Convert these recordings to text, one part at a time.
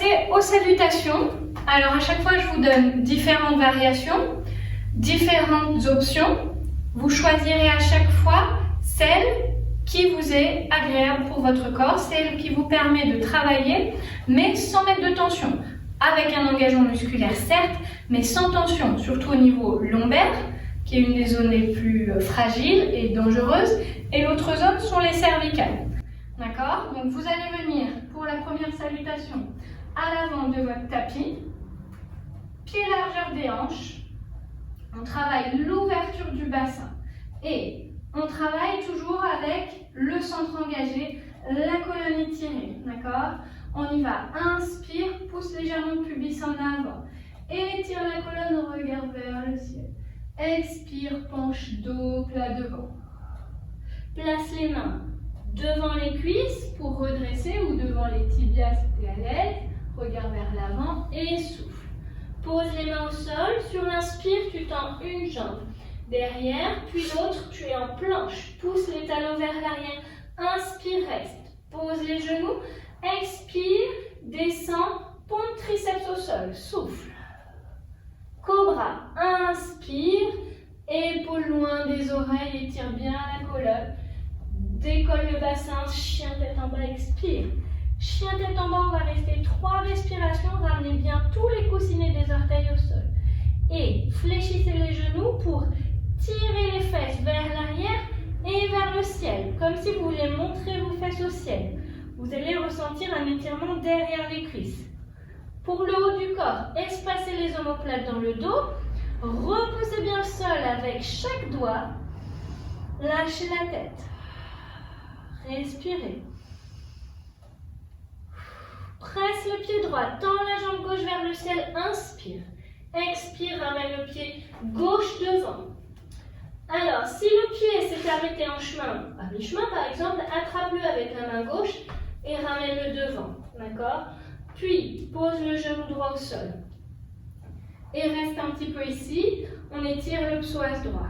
passer aux salutations. Alors à chaque fois, je vous donne différentes variations, différentes options. Vous choisirez à chaque fois celle qui vous est agréable pour votre corps, celle qui vous permet de travailler, mais sans mettre de tension. Avec un engagement musculaire, certes, mais sans tension, surtout au niveau lombaire, qui est une des zones les plus fragiles et dangereuses, et l'autre zone sont les cervicales. D'accord? Donc vous allez venir pour la première salutation à l'avant de votre tapis, pied largeur des hanches, on travaille l'ouverture du bassin et on travaille toujours avec le centre engagé, la colonne étirée, d'accord? On y va, inspire, pousse légèrement le pubis en avant, étire la colonne, regarde vers le ciel, expire, penche dos plat devant. Place les mains devant les cuisses pour redresser ou devant les tibias si tu es à l'aise, regarde vers l'avant et souffle. Pose les mains au sol, sur l'inspire, tu tends une jambe derrière, puis l'autre, tu es en planche. Pousse les talons vers l'arrière, inspire, reste. Pose les genoux, expire, descend, pompe triceps au sol, souffle. Cobra, inspire, épaules loin des oreilles, étire bien la colonne. Décolle le bassin, chien tête en bas, expire. Chien tête en bas, on va rester 3 respirations, ramenez bien tous les coussinets des orteils au sol. Et fléchissez les genoux pour tirer les fesses vers l'arrière et vers le ciel, comme si vous voulez montrer vos fesses au ciel. Vous allez ressentir un étirement derrière les cuisses. Pour le haut du corps, espacez les omoplates dans le dos, repoussez bien le sol avec chaque doigt, lâchez la tête. Respirez. Presse le pied droit, tends la jambe gauche vers le ciel, inspire. Expire, ramène le pied gauche devant. Alors, si le pied s'est arrêté en chemin, à mi-chemin par exemple, attrape-le avec la main gauche et ramène-le devant. D'accord? Puis, pose le genou droit au sol. Et reste un petit peu ici, on étire le psoas droit.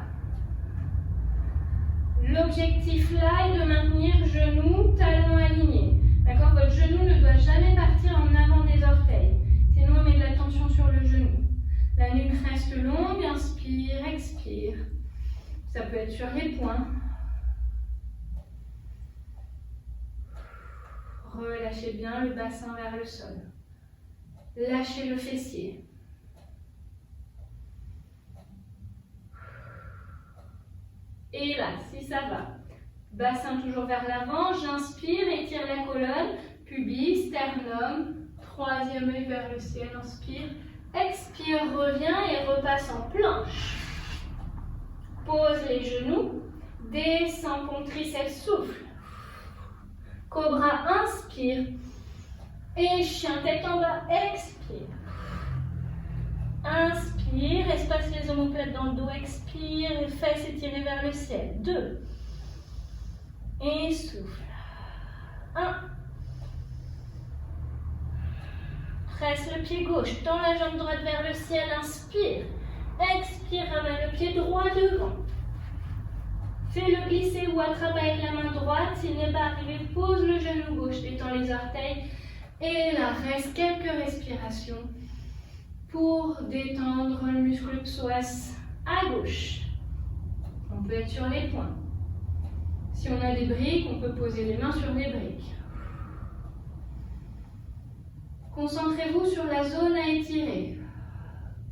L'objectif là est de maintenir genou, talon aligné. D'accord? Votre genou ne doit jamais partir en avant des orteils. Sinon, on met de la tension sur le genou. La nuque reste longue, inspire, expire. Ça peut être sur les poings. Relâchez bien le bassin vers le sol. Lâchez le fessier. Et là, si ça va, bassin toujours vers l'avant, j'inspire, étire la colonne, pubis, sternum, troisième œil vers le ciel, inspire, expire, reviens et repasse en planche. Pose les genoux, descend, pompe triceps, souffle. Cobra, inspire, et chien tête en bas, expire. Inspire, espace les omoplates dans le dos, expire, et fesses étirées vers le ciel. 2. Et souffle. 1. Presse le pied gauche, tends la jambe droite vers le ciel, inspire. Expire, ramène le pied droit devant. Fais-le glisser ou attrape avec la main droite. S'il n'est pas arrivé, pose le genou gauche, détends les orteils. Et là, reste quelques respirations pour détendre le muscle psoas à gauche. On peut être sur les poings. Si on a des briques, on peut poser les mains sur des briques. Concentrez-vous sur la zone à étirer.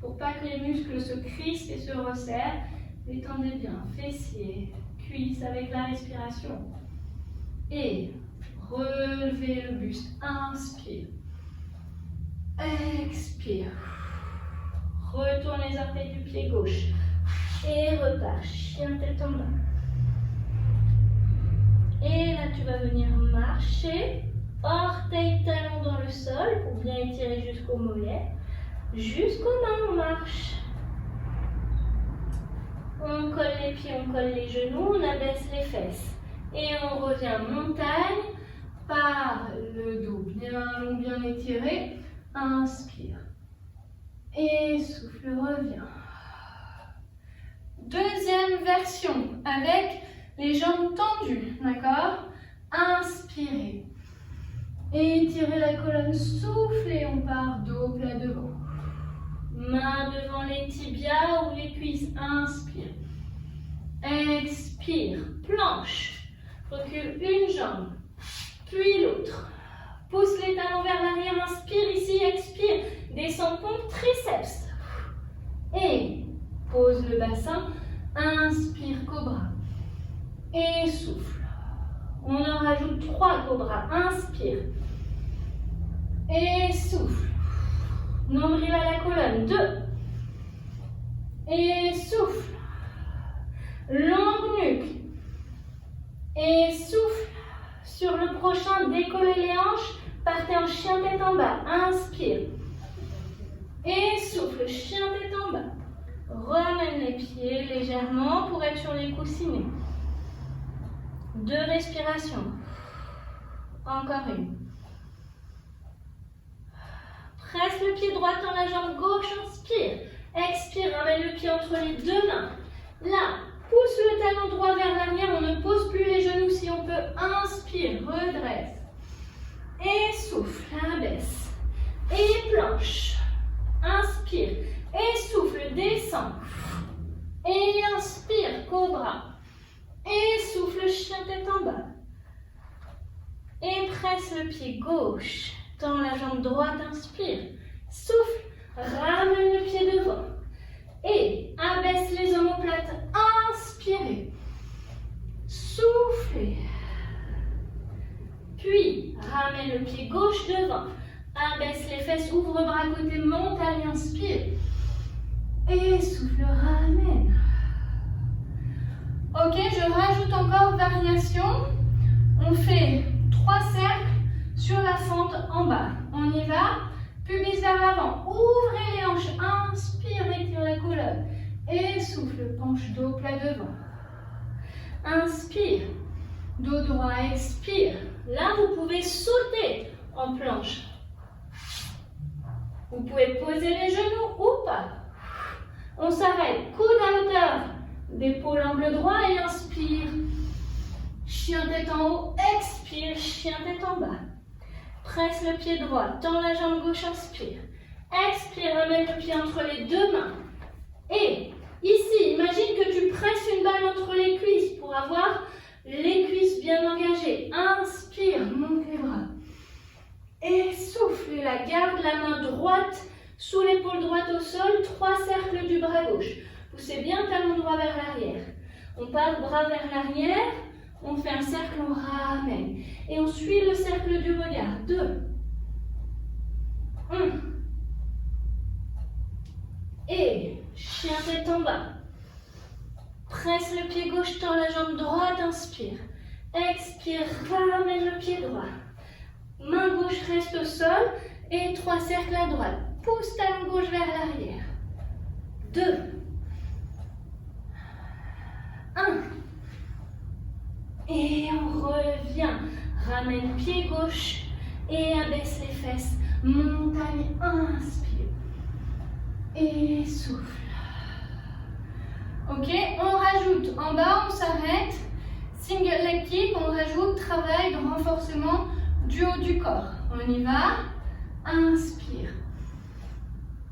Pour pas que les muscles se crispent et se resserrent, détendez bien fessiers, cuisses avec la respiration. Et relevez le buste. Inspire. Expire. Retourne les orteils du pied gauche. Et repars. Chien tête en bas. Et là, tu vas venir marcher. Orteil talon dans le sol pour bien étirer jusqu'au mollet. Jusqu'aux mains, on marche. On colle les pieds, on colle les genoux, on abaisse les fesses. Et on revient montagne par le dos bien long, bien étiré. Inspire. Et souffle, reviens. Deuxième version avec les jambes tendues, d'accord? Inspirez. Étirez la colonne, soufflez, on part dos plat devant. Main devant les tibias ou les cuisses, inspire. Expire, planche. Recule une jambe, puis l'autre. Pousse les talons vers l'arrière, inspire ici, expire. Descend, pompe, triceps. Et pose le bassin, inspire, cobra. Et souffle. On en rajoute 3 cobras, inspire. Et souffle. Nombril à la colonne, 2. Et souffle. Longue nuque. Et souffle. Sur le prochain, décollez les hanches. Partez en chien tête en bas. Inspire. Et souffle. Chien tête en bas. Ramène les pieds légèrement pour être sur les coussinets. 2 respirations. Encore une. Presse le pied droit dans la jambe gauche. Inspire. Expire. Ramène le pied entre les 2 mains. Là. Pousse le talon droit vers l'arrière, on ne pose plus les genoux si on peut. Inspire, redresse. Et souffle, abaisse. Et planche. Inspire. Et souffle, descend. Et inspire, cobra. Et souffle, chien tête en bas. Et presse le pied gauche. Tends la jambe droite, inspire. Souffle, ramène le pied devant. Et abaisse les omoplates, inspirez, soufflez, puis ramène le pied gauche devant, abaisse les fesses, ouvre bras côté, montagne, inspire, et souffle, ramène. Ok, je rajoute encore variation, on fait 3 cercles sur la fente en bas, on y va. Pubis vers l'avant, ouvrez les hanches, inspire, étire la colonne. Et souffle, penche dos plat devant. Inspire, dos droit, expire. Là, vous pouvez sauter en planche. Vous pouvez poser les genoux ou pas. On s'arrête, coude à hauteur d'épaule angle droit et inspire. Chien tête en haut, expire, chien tête en bas. Presse le pied droit, tends la jambe gauche, inspire. Expire, ramène le pied entre les 2 mains. Et ici, imagine que tu presses une balle entre les cuisses pour avoir les cuisses bien engagées. Inspire, monte les bras. Et souffle, la garde la main droite sous l'épaule droite au sol, 3 cercles du bras gauche. Poussez bien talon droit vers l'arrière. On part bras vers l'arrière. On fait un cercle, on ramène. Et on suit le cercle du regard. 2. 1. Et chien tête en bas. Presse le pied gauche, tends la jambe droite, inspire. Expire, ramène le pied droit. Main gauche reste au sol et 3 cercles à droite. Pousse talon gauche vers l'arrière. 2. 1. Et on revient. Ramène pied gauche et abaisse les fesses. Montagne, inspire. Et souffle. Ok, on rajoute. En bas, on s'arrête. Single leg kick, on rajoute travail de renforcement du haut du corps. On y va. Inspire.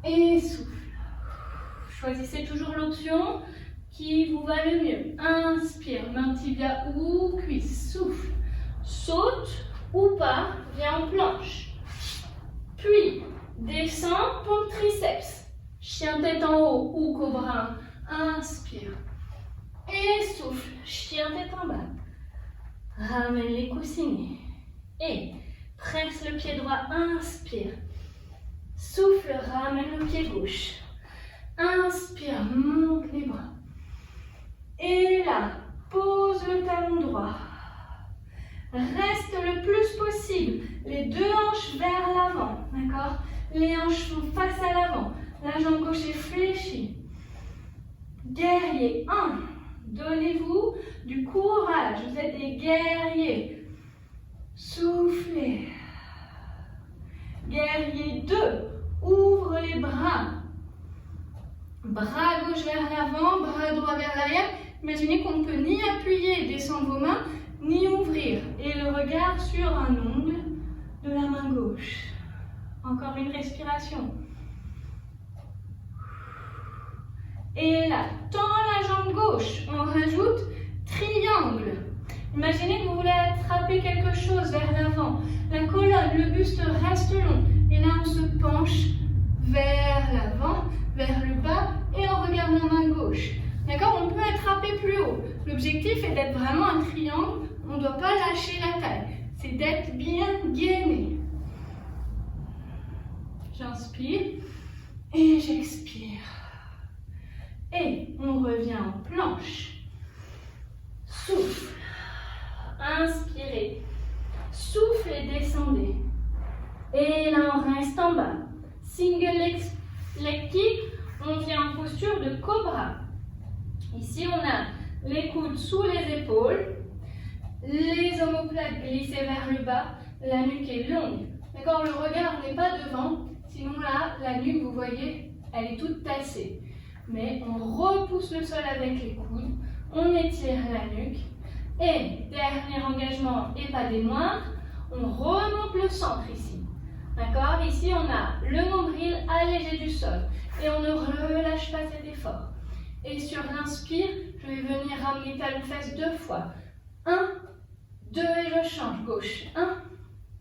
Et souffle. Choisissez toujours l'option qui vous va le mieux. Inspire, main tibia ou cuisse, souffle. Saute ou pas, viens en planche. Puis, descends, pompe triceps. Chien tête en haut ou cobra. Inspire. Et souffle, chien tête en bas. Ramène les coussinets. Et presse le pied droit, inspire. Souffle, ramène le pied gauche. Inspire, monte les bras. Et là, pose le talon droit. Reste le plus possible les 2 hanches vers l'avant, d'accord? Les hanches sont face à l'avant. La jambe gauche est fléchie. Guerrier 1. Donnez-vous du courage. Vous êtes des guerriers. Soufflez. Guerrier 2. Ouvre les bras. Bras gauche vers l'avant, bras droit vers l'arrière. Imaginez qu'on ne peut ni appuyer et descendre vos mains, ni ouvrir. Et le regard sur un ongle de la main gauche. Encore une respiration. Et là, tend la jambe gauche. On rajoute triangle. Imaginez que vous voulez attraper quelque chose vers l'avant. La colonne, le buste reste long. Et là, on se penche vers l'avant, vers le bas, et on regarde la main gauche. D'accord? On peut attraper plus haut. L'objectif est d'être vraiment un triangle. On ne doit pas lâcher la taille. C'est d'être bien gainé. J'inspire et j'expire. Et on revient en planche. Souffle. Inspirez. Souffle et descendez. Et là, on reste en bas. Single leg kick. On vient en posture de cobra. Ici, on a les coudes sous les épaules. Les omoplates glissées vers le bas. La nuque est longue. D'accord? Le regard n'est pas devant. Sinon, là, la nuque, vous voyez, elle est toute tassée. Mais on repousse le sol avec les coudes. On étire la nuque. Et dernier engagement, et pas des moindres, on remonte le centre ici. D'accord? Ici, on a le nombril allégé du sol. Et on ne relâche pas cet effort. Et sur l'inspire, je vais venir ramener talon-fesse 2 fois. 1, 2 et je change. Gauche. 1,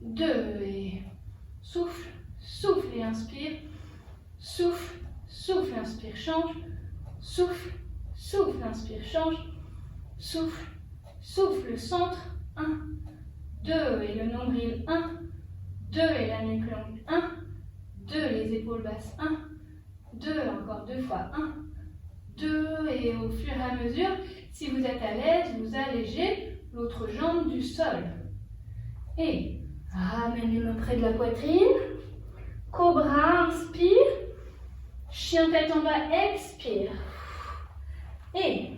2 et souffle, souffle et inspire. Souffle, souffle, inspire, change. Souffle, souffle, inspire, change. Souffle, souffle, le centre. 1, 2 et le nombril. 1, 2 et la nuque longue. 1, 2 les épaules basses. 1, 2, encore 2 fois. 1, 2 et au fur et à mesure, si vous êtes à l'aise, vous allégez l'autre jambe du sol. Et ramène les mains près de la poitrine. Cobra, inspire. Chien tête en bas, expire. Et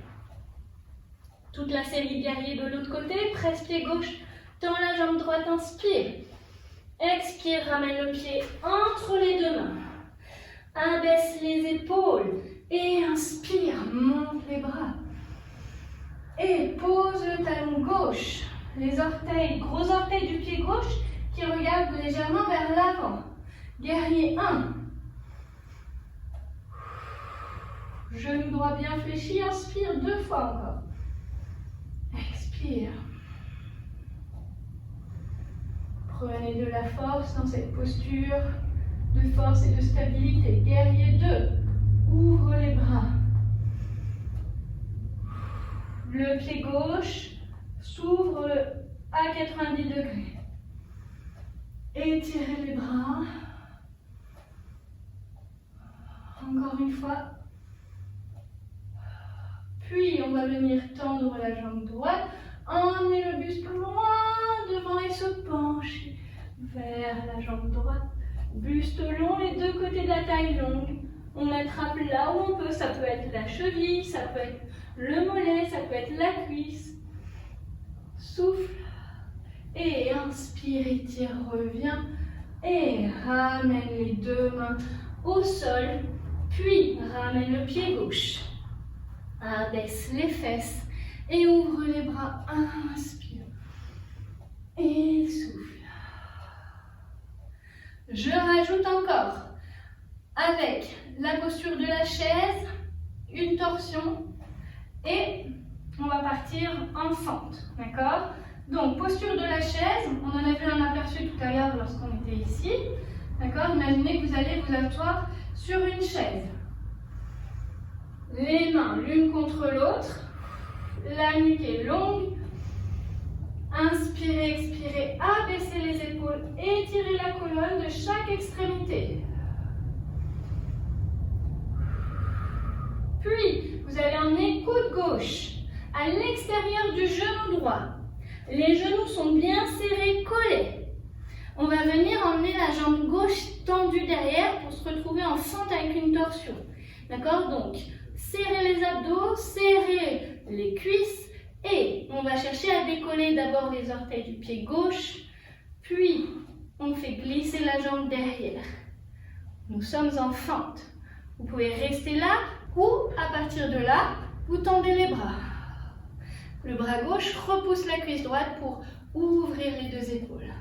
toute la série guerrier de l'autre côté, presse pied gauche, tend la jambe droite, inspire. Expire, ramène le pied entre les deux mains. Abaisse les épaules et inspire, monte les bras. Et pose le talon gauche, les orteils, gros orteils du pied gauche qui regardent légèrement vers l'avant. Guerrier 1. Genou droit bien fléchi, inspire 2 fois encore. Expire. Prenez de la force dans cette posture de force et de stabilité. Guerrier 2. Ouvre les bras. Le pied gauche s'ouvre à 90 degrés. Étirez les bras. Encore une fois. Puis on va venir tendre la jambe droite. Emmenez le buste loin devant et se pencher vers la jambe droite. Buste long, les deux côtés de la taille longue. On attrape là où on peut. Ça peut être la cheville, ça peut être le mollet, ça peut être la cuisse. Souffle. Et inspire, étire, reviens. Et ramène les deux mains au sol. Puis ramène le pied gauche. Abaisse les fesses. Et ouvre les bras. Inspire. Et souffle. Je rajoute encore, avec la posture de la chaise, une torsion et on va partir en fente, d'accord? Donc, posture de la chaise, on en a vu un aperçu tout à l'heure lorsqu'on était ici, d'accord? Imaginez que vous allez vous asseoir sur une chaise. Les mains l'une contre l'autre, la nuque est longue. Inspirez, expirez, abaissez les épaules, étirez la colonne de chaque extrémité. Puis, vous allez emmener coude gauche à l'extérieur du genou droit. Les genoux sont bien serrés, collés. On va venir emmener la jambe gauche tendue derrière pour se retrouver en fente avec une torsion. D'accord? Donc, serrez les abdos, serrez les cuisses. Et on va chercher à décoller d'abord les orteils du pied gauche, puis on fait glisser la jambe derrière. Nous sommes en fente. Vous pouvez rester là ou à partir de là, vous tendez les bras. Le bras gauche repousse la cuisse droite pour ouvrir les deux épaules.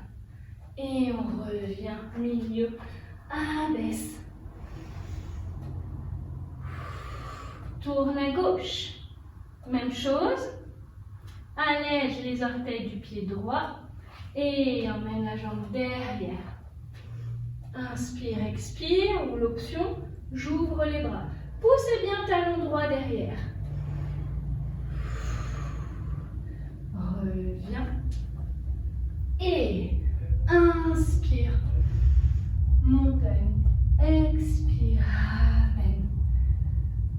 Et on revient milieu, abaisse. Tourne à gauche. Même chose. Allège les orteils du pied droit et emmène la jambe derrière. Inspire, expire, ou l'option, j'ouvre les bras. Poussez bien talon droit derrière. Reviens. Et inspire. Montagne. Expire. Amen.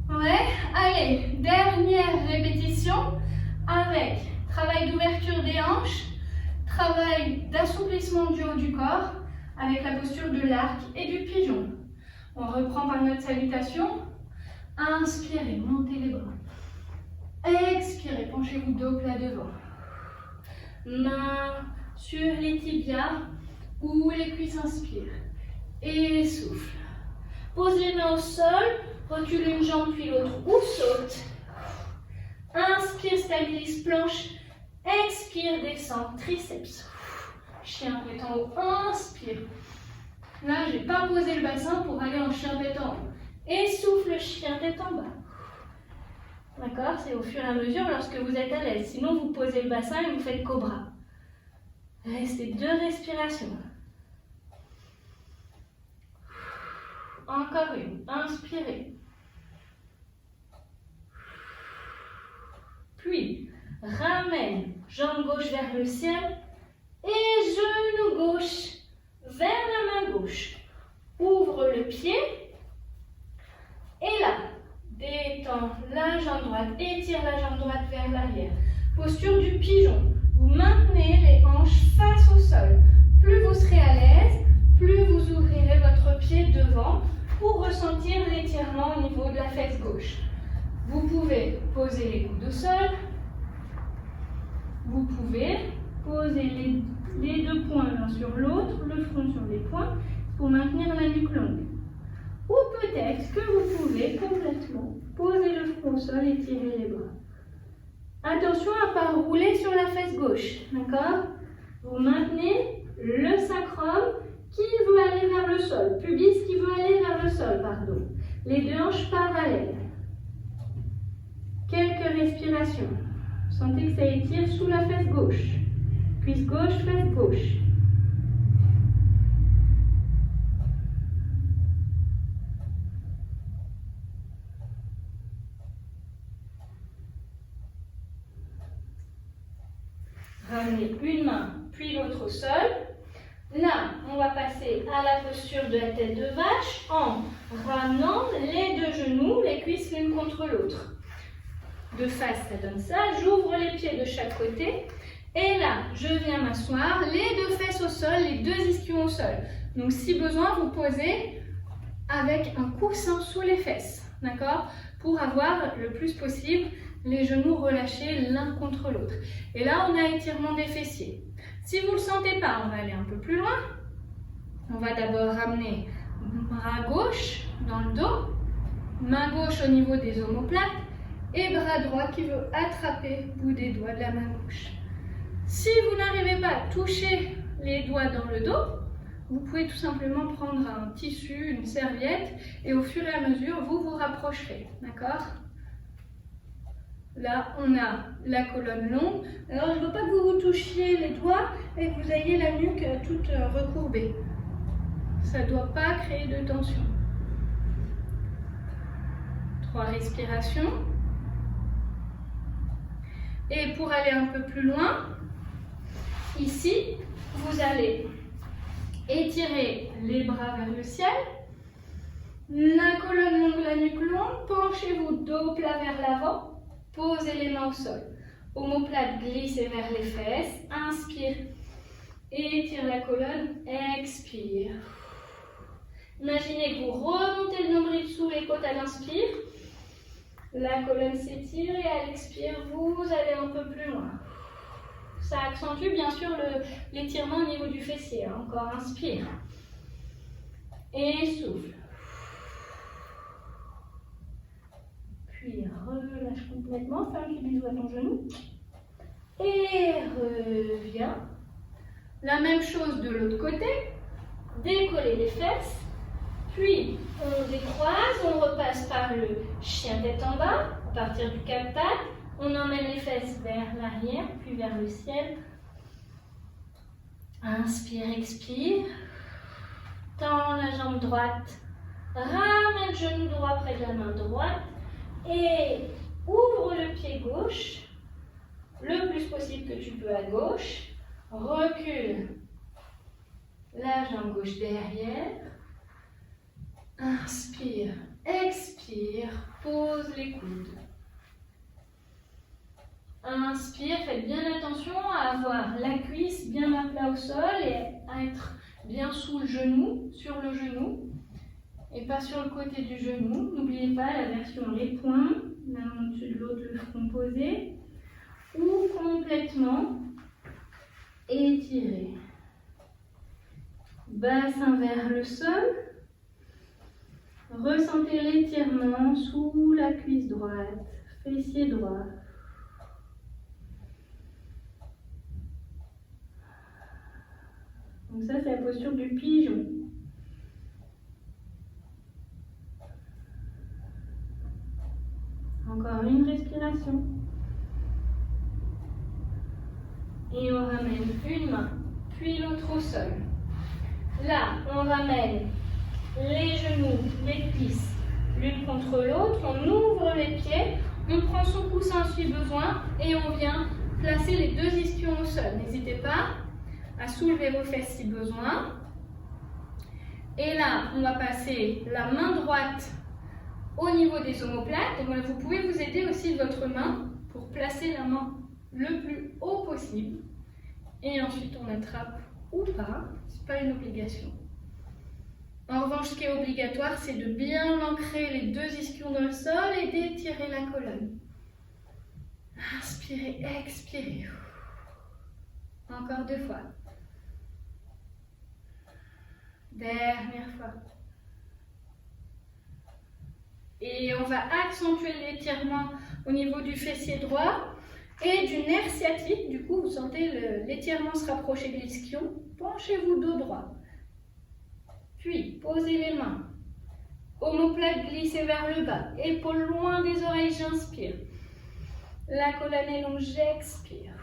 Ouais, allez, dernière répétition avec travail d'ouverture des hanches, travail d'assouplissement du haut du corps avec la posture de l'arc et du pigeon. On reprend par notre salutation. Inspirez, montez les bras. Expirez, penchez-vous dos plat devant. Main sur les tibias ou les cuisses, inspire. Et souffle. Pose les mains au sol, recule une jambe puis l'autre ou saute. Inspire, stabilise planche. Expire, descend, triceps. Chien tête en haut, inspire. Là, je n'ai pas posé le bassin pour aller en chien tête en haut. Et souffle, chien tête en bas. D'accord? C'est au fur et à mesure lorsque vous êtes à l'aise. Sinon, vous posez le bassin et vous faites cobra. Restez 2 respirations. Encore une. Inspirez. Puis, ramène jambe gauche vers le ciel et genou gauche vers la main gauche. Ouvre le pied. Et là, détends la jambe droite, étire la jambe droite vers l'arrière. Posture du pigeon. Vous maintenez les hanches face au sol. Plus vous serez à l'aise, plus vous ouvrirez votre pied devant pour ressentir l'étirement au niveau de la fesse gauche. Vous pouvez poser les coudes au sol. Vous pouvez poser les 2 poings l'un sur l'autre, le front sur les poings, pour maintenir la nuque longue. Ou peut-être que vous pouvez complètement poser le front au sol et tirer les bras. Attention à ne pas rouler sur la fesse gauche, d'accord? Vous maintenez le sacrum qui veut aller vers le sol, pubis qui veut aller vers le sol, pardon. Les 2 hanches parallèles. Quelques respirations. Sentez que ça étire sous la fesse gauche. Cuisse gauche, fesse gauche. Ramenez une main, puis l'autre au sol. Là, on va passer à la posture de la tête de vache en ramenant les 2 genoux, les cuisses l'une contre l'autre. De face, ça donne ça. J'ouvre les pieds de chaque côté. Et là, je viens m'asseoir, les 2 fesses au sol, les 2 ischions au sol. Donc, si besoin, vous posez avec un coussin sous les fesses. D'accord? Pour avoir le plus possible les genoux relâchés l'un contre l'autre. Et là, on a étirement des fessiers. Si vous ne le sentez pas, on va aller un peu plus loin. On va d'abord ramener bras gauche dans le dos, main gauche au niveau des omoplates et bras droit qui veut attraper le bout des doigts de la main gauche. Si vous n'arrivez pas à toucher les doigts dans le dos, vous pouvez tout simplement prendre un tissu, une serviette et au fur et à mesure, vous vous rapprocherez. D'accord ? Là, on a la colonne longue. Alors, je ne veux pas que vous vous touchiez les doigts et que vous ayez la nuque toute recourbée. Ça ne doit pas créer de tension. 3 respirations. Et pour aller un peu plus loin, ici, vous allez étirer les bras vers le ciel. La colonne longue, la nuque longue. Penchez-vous dos plat vers l'avant. Posez les mains au sol. Omoplate, glissez vers les fesses. Inspire. Étire la colonne. Expire. Imaginez que vous remontez le nombril sous les côtes à l'inspire. La colonne s'étire et à l'expire, vous allez un peu plus loin. Ça accentue bien sûr l'étirement au niveau du fessier. Encore inspire. Et souffle. Puis relâche complètement, fais un petit bisou à ton genou. Et reviens. La même chose de l'autre côté. Décoller les fesses. Puis, on décroise, on repasse par le chien tête en bas, à partir du quatre pattes. On emmène les fesses vers l'arrière, puis vers le ciel. Inspire, expire. Tends la jambe droite. Ramène le genou droit près de la main droite. Et ouvre le pied gauche, le plus possible que tu peux à gauche. Recule la jambe gauche derrière. Inspire, expire, pose les coudes. Inspire, faites bien attention à avoir la cuisse bien à plat au sol et à être bien sous le genou, sur le genou et pas sur le côté du genou. N'oubliez pas la version les poings, l'un au-dessus de l'autre, le front posé ou complètement étiré. Bassin vers le sol. Ressentez l'étirement sous la cuisse droite, fessier droit. Donc ça, c'est la posture du pigeon. Encore une respiration. Et on ramène une main, puis l'autre au sol. Là, on ramène les genoux, les cuisses, l'une contre l'autre. On ouvre les pieds, on prend son coussin si besoin et on vient placer les deux ischions au sol. N'hésitez pas à soulever vos fesses si besoin. Et là, on va passer la main droite au niveau des omoplates. Donc vous pouvez vous aider aussi de votre main pour placer la main le plus haut possible. Et ensuite, on attrape ou pas, ce n'est pas une obligation. En revanche, ce qui est obligatoire, c'est de bien ancrer les deux ischions dans le sol et d'étirer la colonne. Inspirez, expirez. Encore 2 fois. Dernière fois. Et on va accentuer l'étirement au niveau du fessier droit et du nerf sciatique. Du coup, vous sentez l'étirement se rapprocher de l'ischion. Penchez-vous dos droit. Puis, posez les mains. Omoplate glissez vers le bas. Épaules loin des oreilles, j'inspire. La colonne est longue, j'expire.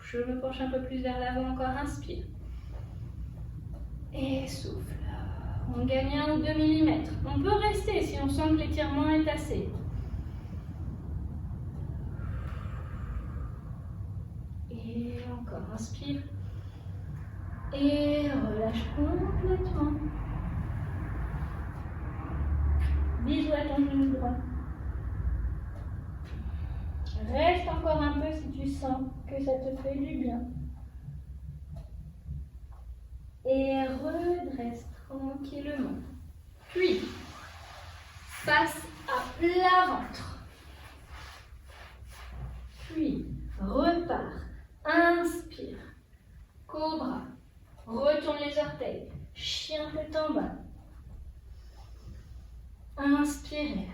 Je me penche un peu plus vers l'avant, encore inspire. Et souffle. On gagne 1 ou 2 mm. On peut rester si on sent que l'étirement est assez. Et encore, inspire. Et relâche complètement. Bisous à ton genou droit. Reste encore un peu si tu sens que ça te fait du bien. Et redresse tranquillement. Puis, passe à plat ventre. Puis, repars. Inspire. Cobra. Retourne les orteils. Chien tête en bas. Inspirez.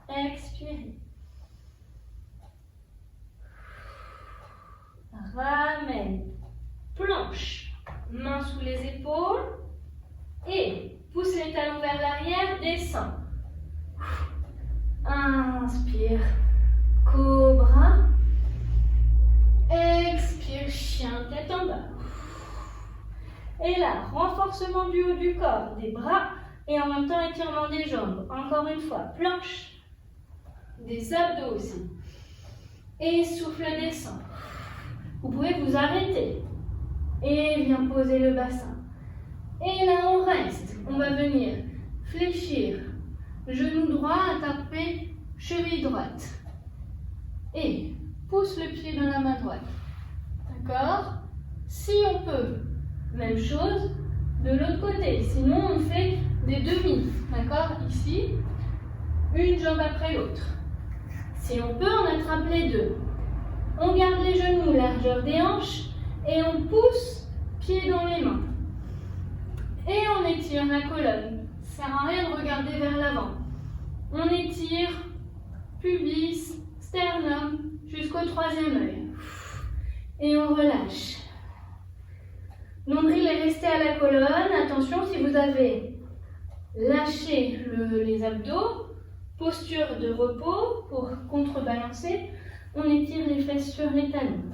Expirez. Ramène. Planche. Main sous les épaules. Et pousse les talons vers l'arrière. Descends. Inspire. Cobra. Expire. Chien tête en bas. Et là, renforcement du haut du corps, des bras et en même temps étirement des jambes. Encore une fois, planche, des abdos aussi. Et souffle, descend. Vous pouvez vous arrêter et bien poser le bassin. Et là, on reste. On va venir fléchir, genou droit, attraper cheville droite. Et pousse le pied dans la main droite. D'accord? Si on peut, même chose de l'autre côté. Sinon, on fait des demi. D'accord? Ici, une jambe après l'autre. Si on peut, on attrape les deux. On garde les genoux, largeur des hanches, et on pousse pieds dans les mains. Et on étire la colonne. Ça ne sert à rien de regarder vers l'avant. On étire pubis, sternum, jusqu'au 3e œil. Et on relâche. Nombril est resté à la colonne. Attention, si vous avez lâché les abdos, posture de repos pour contrebalancer, on étire les fesses sur les talons.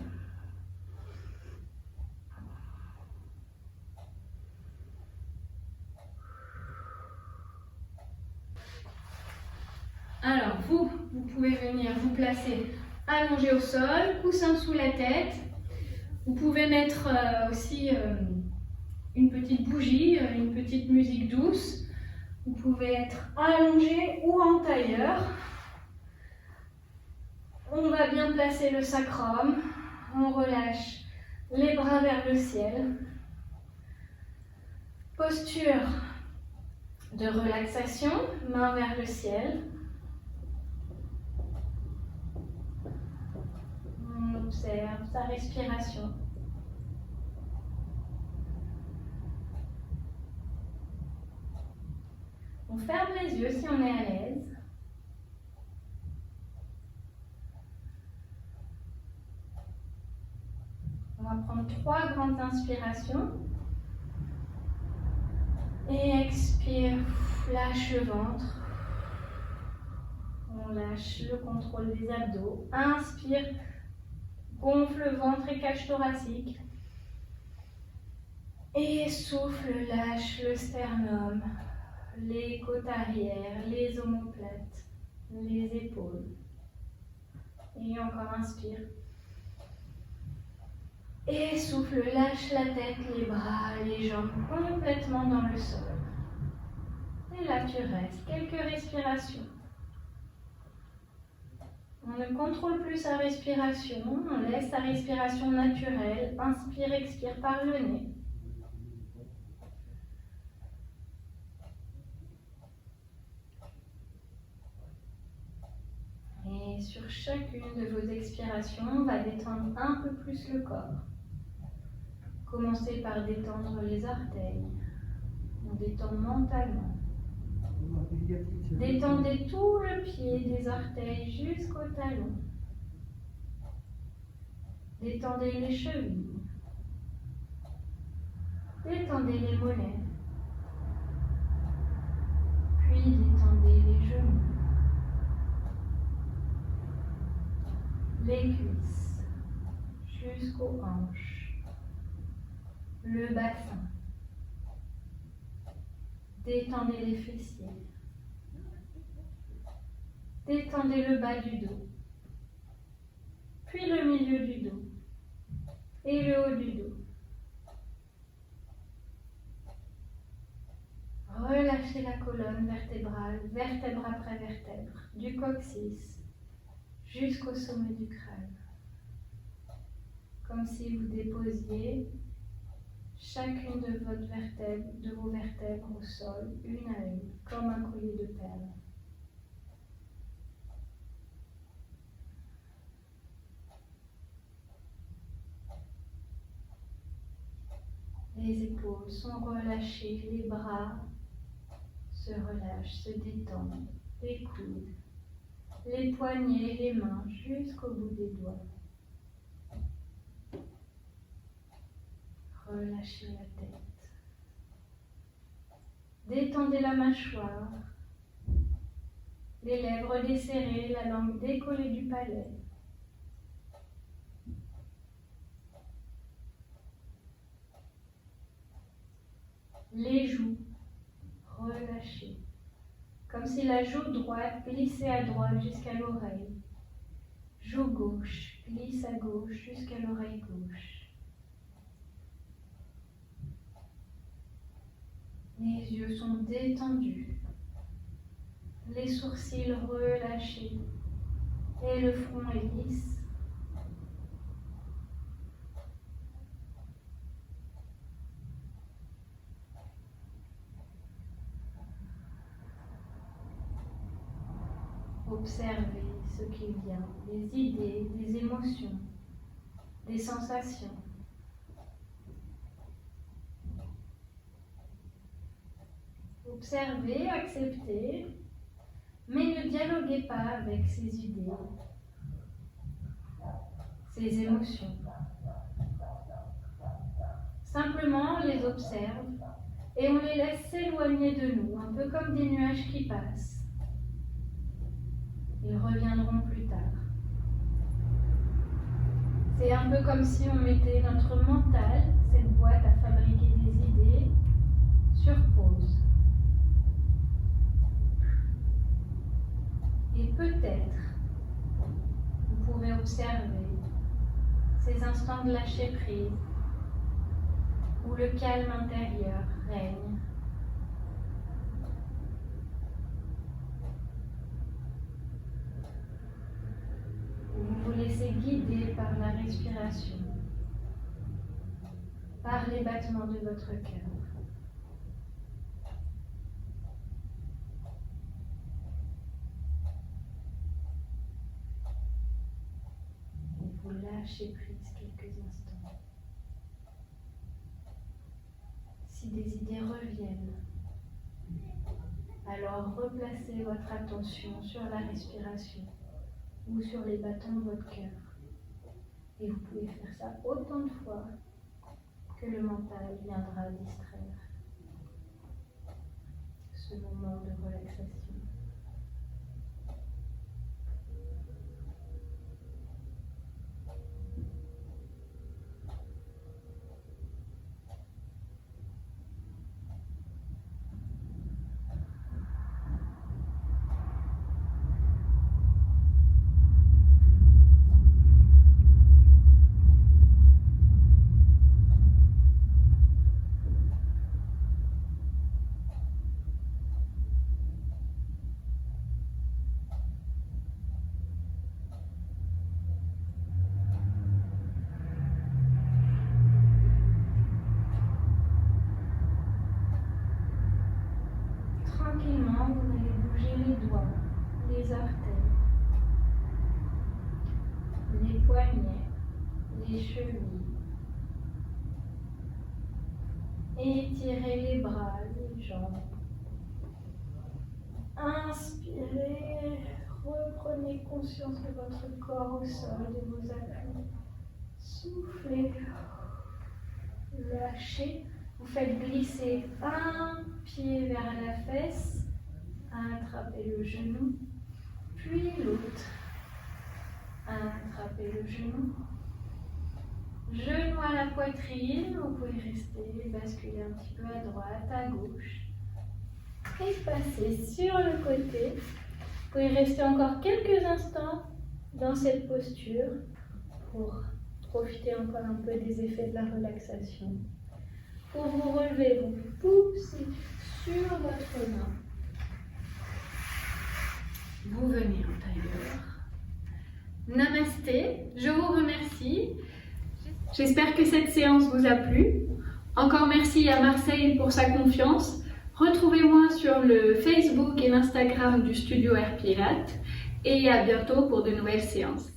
Alors, vous pouvez venir vous placer allongé au sol, coussin sous la tête. Vous pouvez mettre aussi une petite bougie, une petite musique douce. Vous pouvez être allongé ou en tailleur. On va bien placer le sacrum. On relâche les bras vers le ciel. Posture de relaxation, main vers le ciel. On observe sa respiration. On ferme les yeux si on est à l'aise. On va prendre 3 grandes inspirations. Et expire, lâche le ventre. On lâche le contrôle des abdos. Inspire, gonfle le ventre et cage thoracique. Et souffle, lâche le sternum, les côtes arrière, les omoplates, les épaules. Et encore inspire. Et souffle, lâche la tête, les bras, les jambes complètement dans le sol. Et là tu restes quelques respirations. On ne contrôle plus sa respiration, on laisse sa respiration naturelle. Inspire, expire par le nez. Et sur chacune de vos expirations, on va détendre un peu plus le corps. Commencez par détendre les orteils. On détend mentalement. Détendez tout le pied des orteils jusqu'au talon. Détendez les chevilles. Détendez les mollets. Puis détendez les genoux. Les cuisses jusqu'aux hanches. Le bassin. Détendez les fessiers. Détendez le bas du dos. Puis le milieu du dos. Et le haut du dos. Relâchez la colonne vertébrale, vertèbre après vertèbre, du coccyx jusqu'au sommet du crâne. Comme si vous déposiez chacune de vos vertèbres au sol, une à une, comme un collier de perles. Les épaules sont relâchées, les bras se relâchent, se détendent, les coudes, les poignets, les mains jusqu'au bout des doigts. Relâchez la tête. Détendez la mâchoire, les lèvres desserrées, la langue décollée du palais. Les joues relâchées, comme si la joue droite glissait à droite jusqu'à l'oreille. Joue gauche glisse à gauche jusqu'à l'oreille gauche. Les yeux sont détendus, les sourcils relâchés et le front est lisse. Observez ce qui vient, des idées, des émotions, des sensations. Observez, acceptez, mais ne dialoguez pas avec ces idées, ces émotions. Simplement, on les observe et on les laisse s'éloigner de nous, un peu comme des nuages qui passent. Ils reviendront plus tard. C'est un peu comme si on mettait notre mental, cette boîte à fabriquer des idées, sur pause. Et peut-être, vous pouvez observer ces instants de lâcher prise, où le calme intérieur règne. Vous vous laissez guider par la respiration, par les battements de votre cœur. Et vous lâchez prise quelques instants. Si des idées reviennent, alors replacez votre attention sur la respiration ou sur les battements de votre cœur. Et vous pouvez faire ça autant de fois que le mental viendra distraire ce moment de relaxation. Tranquillement, vous allez bouger les doigts, les orteils, les poignets, les chevilles. Étirez les bras, les jambes. Inspirez, reprenez conscience de votre corps au sol, de vos appuis. Soufflez, lâchez. Vous faites glisser un pied vers la fesse, attrapez le genou, puis l'autre, attrapez le genou, genou à la poitrine, vous pouvez rester, basculer un petit peu à droite, à gauche, et passer sur le côté. Vous pouvez rester encore quelques instants dans cette posture pour profiter encore un peu des effets de la relaxation. Pour vous relever, vous poussez sur votre main. Vous venez en tailleur. Namasté, je vous remercie. J'espère que cette séance vous a plu. Encore merci à Marseille pour sa confiance. Retrouvez-moi sur le Facebook et l'Instagram du Studio Air Pirate et à bientôt pour de nouvelles séances.